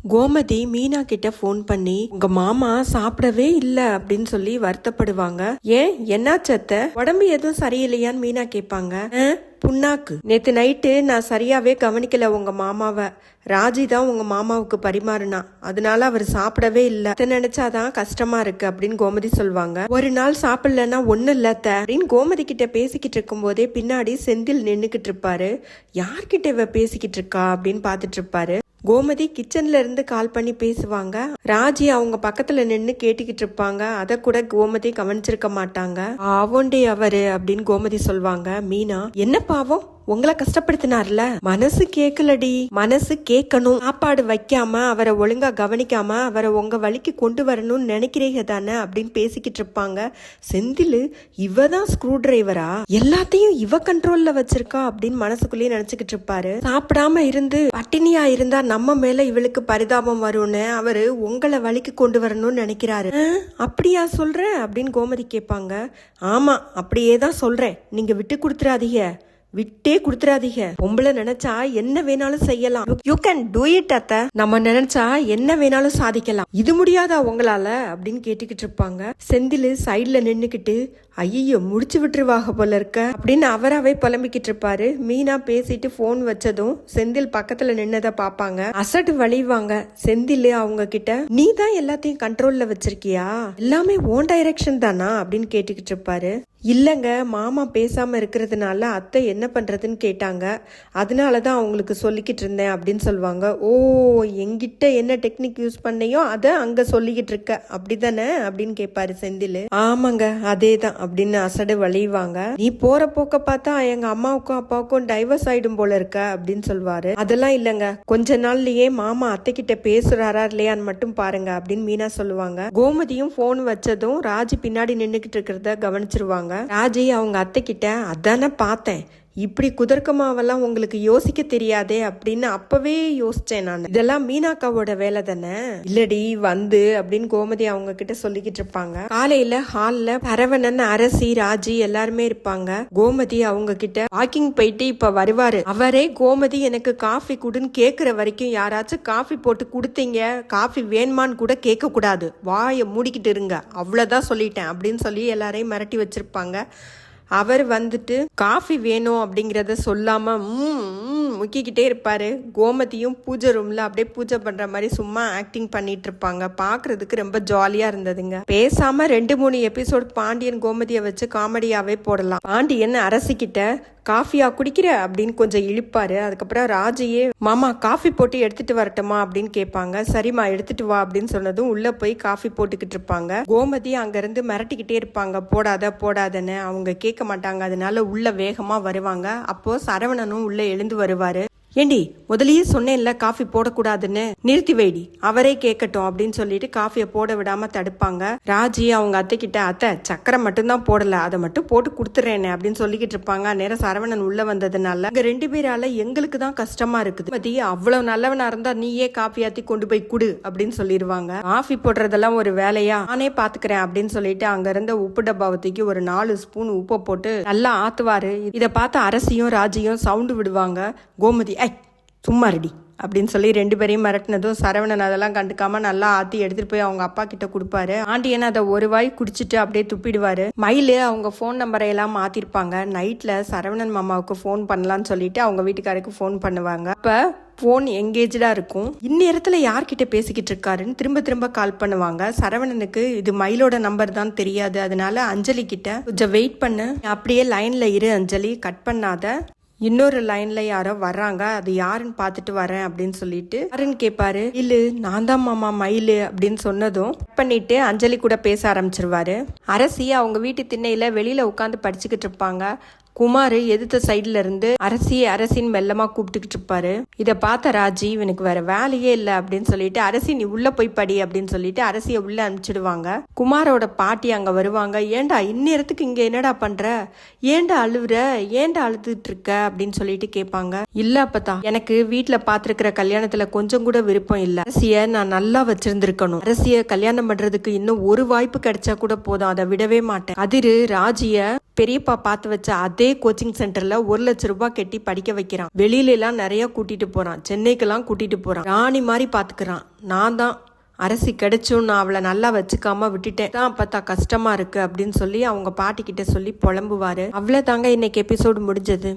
கோமதி மீனா கிட்ட ஃபோன் பண்ணி உங்க மாமா சாப்பிடவே இல்ல அப்படின்னு சொல்லி வருத்தப்படுவாங்க. ஏன் என்னாச்சத்த, உடம்பு எதுவும் சரியில்லையான்னு மீனா கேட்பாங்க. புண்ணாக்கு, நேத்து நைட்டு நான் சரியாவே கவனிக்கல உங்க மாமாவை. ராஜி தான் உங்க மாமாவுக்கு பரிமாறினா, அதனால அவர் சாப்பிடவே இல்ல. நினைச்சாதான் கஷ்டமா இருக்கு அப்படின்னு கோமதி சொல்லுவாங்க. ஒரு நாள் சாப்பிடலன்னா ஒண்ணு இல்லத்த அப்படின்னு கோமதி கிட்ட பேசிக்கிட்டு இருக்கும் போதே பின்னாடி செந்தில் நின்னுக்கிட்டு இருப்பாரு. யார்கிட்ட இவ பேசிக்கிட்டு இருக்கா அப்படின்னு பாத்துட்டு இருப்பாரு. கோமதி கிச்சன்ல இருந்து கால் பண்ணி பேசுவாங்க. ராஜி அவங்க பக்கத்துல நின்னு கேட்டுக்கிட்டு இருப்பாங்க. அத கூட கோமதி கவனிச்சிருக்க மாட்டாங்க. ஆவோண்டே அவரு அப்படின்னு கோமதி சொல்வாங்க. மீனா, என்ன பாவம், உங்களை கஷ்டப்படுத்தினார்ல, மனசு கேட்கலடி, மனசு கேட்கணும். சாப்பாடு வைக்காம அவரை ஒழுங்கா கவனிக்காம அவரை உங்க வழிக்கு கொண்டு வரணும்னு நினைக்கிறீங்க தானே அப்படின்னு பேசிக்கிட்டு இருப்பாங்க. செந்தில், இவதான் ஸ்க்ரூ டிரைவரா, எல்லாத்தையும் இவ கண்ட்ரோல்ல வச்சிருக்கா அப்படின்னு மனசுக்குள்ளேயே நினைச்சுக்கிட்டு இருப்பாரு. சாப்பிடாம இருந்து பட்டினியா இருந்தா நம்ம மேல இவளுக்கு பரிதாபம் வரும்னு அவரு உங்களை வழிக்கு கொண்டு வரணும்னு நினைக்கிறாரு. அப்படியா சொல்ற அப்படின்னு கோமதி கேட்பாங்க. ஆமா, அப்படியே தான் சொல்றேன், நீங்க விட்டு கொடுத்துறாதீங்க, விட்டே குடுத்துறாதீங்க. பொம்பளை நினைச்சா என்ன வேணாலும் செய்யலாம். யூ கேன் டூ இட் அத்த. நம்ம நினைச்சா என்ன வேணாலும் சாதிக்கலாம். இது முடியாதா உங்களால அப்படின்னு கேட்டுக்கிட்டு இருப்பாங்க. செந்தில் சைட்ல நின்னுக்கிட்டு, ஐயோ முடிச்சு விட்டுருவாக போல இருக்க அப்படின்னு அவராவே புலம்பிக்கிட்டு இருப்பாரு. மீனா பேசிட்டு போன் வச்சதும் செந்தில் பக்கத்துல நின்னதை பாப்பாங்க. அசட்டு வழிவாங்க. செந்தில் அவங்க கிட்ட, நீ தான் எல்லாத்தையும் கண்ட்ரோல்ல வச்சிருக்கியா, எல்லாமே ஓன் டைரக்ஷன் தானா அப்படின்னு கேட்டுக்கிட்டு இருப்பாரு. இல்லைங்க, மாமா பேசாம இருக்கிறதுனால அத்தை என்ன பண்றதுன்னு கேட்டாங்க, அதனாலதான் அவங்களுக்கு சொல்லிக்கிட்டு இருந்தேன் அப்படின்னு சொல்லுவாங்க. ஓ, எங்கிட்ட என்ன டெக்னிக் யூஸ் பண்ணையோ அதை அங்க சொல்லிக்கிட்டு இருக்க அப்படிதானே அப்படின்னு கேட்பாரு செந்தில். ஆமாங்க, அதே தான் அப்படின்னு அசடு வழிவாங்க. நீ போற போக்க பார்த்தா எங்க அம்மாவுக்கும் அப்பாவுக்கும் டைவர்ஸ் ஆயிடும் போல இருக்க அப்படின்னு சொல்லுவாரு. அதெல்லாம் இல்லைங்க, கொஞ்ச நாள்லயே மாமா அத்தை கிட்ட பேசுறாரா இல்லையான்னு மட்டும் பாருங்க அப்படின்னு மீனா சொல்லுவாங்க. கோமதியும் போன் வச்சதும் ராஜி பின்னாடி நின்னுக்கிட்டு இருக்கிறத கவனிச்சிருவாங்க. ராஜி அவங்க அத்தை கிட்ட, அதானே பார்த்தேன், இப்படி குதர்க்கமாவெல்லாம் உங்களுக்கு யோசிக்க தெரியாதே அப்படின்னு அப்பவே யோசிச்சேன் நான், இதெல்லாம் மீனாக்காவோட வேலை தானே. இல்லடி வந்து அப்படின்னு கோமதி அவங்க கிட்ட சொல்லிக்கிட்டு இருப்பாங்க. காலையில ஹால்ல சரவணன், அரசி, ராஜி எல்லாருமே இருப்பாங்க. கோமதி அவங்க கிட்ட, வாக்கிங் போயிட்டு இப்ப வருவாரு, அவரே கோமதி எனக்கு காஃபி குடுன்னு கேக்குற வரைக்கும் யாராச்சும் காஃபி போட்டு கொடுத்தீங்க, காஃபி வேணுமான்னு கூட கேட்க கூடாது, வாயை மூடிக்கிட்டு இருங்க, அவ்வளவுதான் சொல்லிட்டேன் அப்படின்னு சொல்லி எல்லாரையும் மிரட்டி வச்சிருப்பாங்க. அவர் வந்துட்டு காஃபி வேணும் அப்படிங்கிறத சொல்லாம முக்கிக்கிட்டே இருப்பாரு. கோமதியும் பூஜை ரூம்ல அப்படியே பூஜை பண்ற மாதிரி சும்மா ஆக்டிங் பண்ணிட்டு இருப்பாங்க. பாக்குறதுக்கு ரொம்ப ஜாலியா இருந்ததுங்க. பேசாம 2-3 எபிசோட் பாண்டியன் கோமதியை வச்சு காமெடியாவே போடலாம். பாண்டியன் அரசிக்கிட்ட, காஃபியா குடிக்கிற அப்படின்னு கொஞ்சம் இழுப்பாரு. அதுக்கப்புறம் ராஜியே, மாமா காஃபி போட்டு எடுத்துட்டு வரட்டுமா அப்படின்னு கேட்பாங்க. சரிம்மா எடுத்துட்டு வா அப்படின்னு சொன்னதும் உள்ள போய் காஃபி போட்டுக்கிட்டு இருப்பாங்க. கோமதி அங்க இருந்து மிரட்டிக்கிட்டே இருப்பாங்க, போடாத போடாதன்னு. அவங்க கேட்க மாட்டாங்க, அதனால உள்ள வேகமா வருவாங்க. அப்போ சரவணனும் உள்ள எழுந்து வருவாரு. ஏண்டி, முதலியே சொன்னேன்ல காஃபி போடக்கூடாதுன்னு, நிறுத்தி வைடி, அவரே கேட்கட்டும் அப்படின்னு சொல்லிட்டு காஃபியை போட விடாம தடுப்பாங்க. ராஜி அவங்க அத்தை கிட்ட, அத்தை சக்கரை மட்டும்தான் போடல, அதை மட்டும் போட்டு கொடுத்துறேன்னு அப்படின்னு சொல்லிக்கிட்டு இருப்பாங்க. நேரம் சரவணன் உள்ள வந்ததுனால இங்க 2 பேரால எங்களுக்கு தான் கஷ்டமா இருக்குது, பத்தி அவ்வளவு நல்லவனா இருந்தா நீயே காஃபி ஆத்தி கொண்டு போய் குடு அப்படின்னு சொல்லிடுவாங்க. காஃபி போடுறதெல்லாம் ஒரு வேலையா, நானே பாத்துக்கிறேன் அப்படின்னு சொல்லிட்டு அங்க இருந்த உப்பு டப்பாவத்துக்கு ஒரு 4 ஸ்பூன் உப்பை போட்டு நல்லா ஆத்துவாரு. இதை பார்த்து அரசியும் ராஜியும் சவுண்டு விடுவாங்க. கோமதி, சும்மா ரெடி அப்படின்னு சொல்லி 2 பேரையும் மிரட்டினதும் சரவணன் அதெல்லாம் கண்டுக்காம நல்லா ஆத்தி எடுத்துட்டு போய் அவங்க அப்பா கிட்ட கொடுப்பாரு. ஆண்டியன் அதை ஒரு வாய் குடிச்சிட்டு அப்படியே துப்பிடுவாரு. மயிலு அவங்க போன் நம்பரை எல்லாம் மாத்திருப்பாங்க. நைட்ல சரவணன் மாமாவுக்கு போன் பண்ணலான்னு சொல்லிட்டு அவங்க வீட்டுக்காருக்கு போன் பண்ணுவாங்க. அப்ப போன் எங்கேஜா இருக்கும். இந்நேரத்துல யார்கிட்ட பேசிக்கிட்டு இருக்காருன்னு திரும்ப திரும்ப கால் பண்ணுவாங்க. சரவணனுக்கு இது மயிலோட நம்பர் தான் தெரியாது. அதனால அஞ்சலி கிட்ட, கொஞ்சம் வெயிட் பண்ணு, அப்படியே லைன்ல இரு அஞ்சலி, கட் பண்ணாத, இன்னொரு லைன்ல யாரோ வர்றாங்க, அது யாருன்னு பாத்துட்டு வரேன் அப்படின்னு சொல்லிட்டு யாருன்னு கேட்பாரு. இல்ல நான் தான் மாமா மயிலு அப்படின்னு சொன்னதும் பண்ணிட்டு அஞ்சலி கூட பேச ஆரம்பிச்சிருவாரு. அரசி அவங்க வீட்டு திண்ணையில வெளியில உட்காந்து படிச்சுக்கிட்டு இருப்பாங்க. குமார் எதிர்த்த சைட்ல இருந்து அரசின்னு மெல்லமா கூப்பிட்டுக்கிட்டு இருப்பாரு. இதை பார்த்த ராஜி, இவனுக்கு வேற வேலையே இல்லை அப்படின்னு சொல்லிட்டு, அரசி நீ உள்ள போய் படி அப்படின்னு சொல்லிட்டு அரசியை உள்ள அனுப்பிச்சிடுவாங்க. குமாரோட பாட்டி அங்க வருவாங்க. ஏண்டா இந்நேரத்துக்கு இங்க என்னடா பண்ற, ஏண்டா அழுவுற, ஏண்டா அழுதுட்டு இருக்க அப்படின்னு சொல்லிட்டு கேட்பாங்க. இல்ல அப்பதா, எனக்கு வீட்டுல பாத்துருக்கிற கல்யாணத்துல கொஞ்சம் கூட விருப்பம் இல்ல, அரசிய நான் நல்லா வச்சிருந்திருக்கணும், அரசிய கல்யாணம் பண்றதுக்கு இன்னும் ஒரு வாய்ப்பு கிடைச்சா கூட போதும், அதை விடவே மாட்டேன். அதிரு ராஜிய பெரியப்பா பார்த்து வச்ச அதே கோச்சிங் சென்டர்ல 1,00,000 ரூபாய் கட்டி படிக்க வைக்கிறான். வெளியில எல்லாம் நிறைய கூட்டிட்டு போறான். சென்னைக்கெல்லாம் கூட்டிட்டு போறான். ராணி மாதிரி பாத்துக்கிறான். நான் தான் அரசி கிடைச்சும் நான் அவளை நல்லா வச்சுக்காம விட்டுட்டேன் தான், பார்த்தா கஷ்டமா இருக்கு அப்படின்னு சொல்லி அவங்க பாட்டி கிட்ட சொல்லி புலம்புவாரு. அவ்வளவுதாங்க இன்னைக்கு எபிசோடு முடிஞ்சது.